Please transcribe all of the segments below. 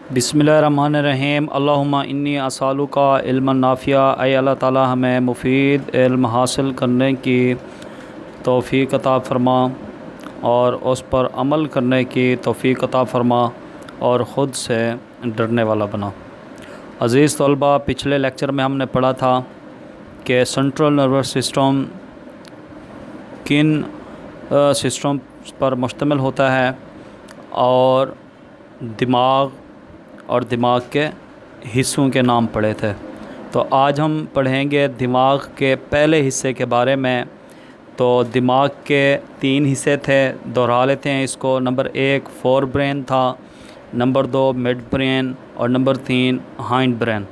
बिस्मिल्लाहिर्रहमानिर्रहीम। अल्लाहुम्मा इन्नी अस्अलुका इल्मन नाफ़िया। ऐ अल्लाह ताला हमें मुफ़ीद इल्म हासिल करने की तौफ़ीक़ अता फ़रमा और उस पर अमल करने की तौफ़ीक़ अता फ़रमा और ख़ुद से डरने वाला बना। अज़ीज़ तलबा, पिछले लेक्चर में हमने पढ़ा था कि सेंट्रल नर्वस सिस्टम किन सिस्टम पर मुश्तमिल होता है और दिमाग और दिमाग के हिस्सों के नाम पढ़े थे। तो आज हम पढ़ेंगे दिमाग के पहले हिस्से के बारे में। तो दिमाग के 3 हिस्से थे, दोहरा लेते हैं इसको। नंबर 1 फोर ब्रेन था, नंबर 2 मिड ब्रेन और नंबर 3 हाइंड ब्रेन।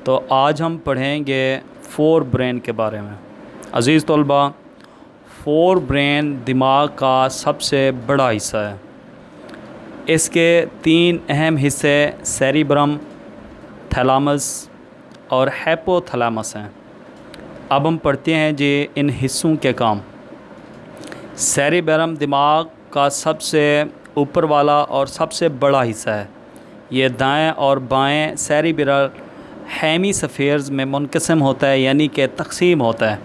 तो आज हम पढ़ेंगे फोर ब्रेन के बारे में। अज़ीज़ तलबा, फोर ब्रेन दिमाग का सबसे बड़ा हिस्सा है। इसके 3 अहम हिस्से सेरिब्रम, थैलामस और हाइपोथैलेमस हैं। अब हम पढ़ते हैं जी इन हिस्सों के काम। सेरिब्रम दिमाग का सबसे ऊपर वाला और सबसे बड़ा हिस्सा है। ये दाएं और बाएं सेरिब्रल हेमिस्फीयर्स में मुनक़सिम होता है, यानी कि तक़सीम होता है।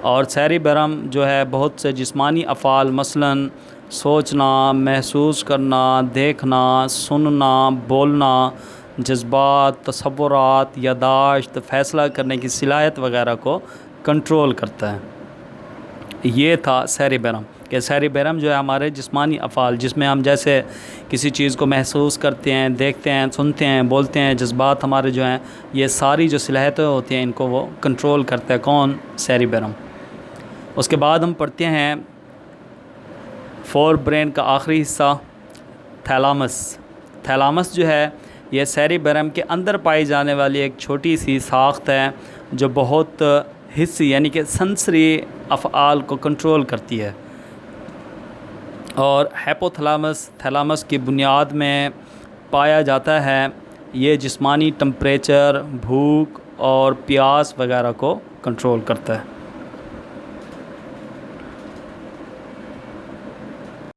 और सेरिब्रम जो है बहुत से जिस्मानी अफ़ाल मसलन सोचना, महसूस करना, देखना, सुनना, बोलना, जज्बात, तसव्वुरात, यादाश्त, फ़ैसला करने की सलाहियत वगैरह को कंट्रोल करता है। ये था सेरिब्रम कि सेरिब्रम जो है हमारे जिस्मानी अफ़ाल, जिसमें हम जैसे किसी चीज़ को महसूस करते हैं, देखते हैं, सुनते हैं, बोलते हैं, जज्बात हमारे जो हैं, ये सारी जो सलाहियतें होती हैं इनको वो कंट्रोल करता है। कौन? सेरिब्रम। उसके बाद हम पढ़ते हैं फोर ब्रेन का आखिरी हिस्सा थैलामस। थैलामस जो है ये सेरिब्रम के अंदर पाई जाने वाली एक छोटी सी साख्त है जो बहुत हिस्सी यानी कि सेंसरी अफ़आल को कंट्रोल करती है। और हाइपोथैलेमस थैलामस की बुनियाद में पाया जाता है। ये जिस्मानी टेम्परेचर, भूख और प्यास वगैरह को कंट्रोल करता है।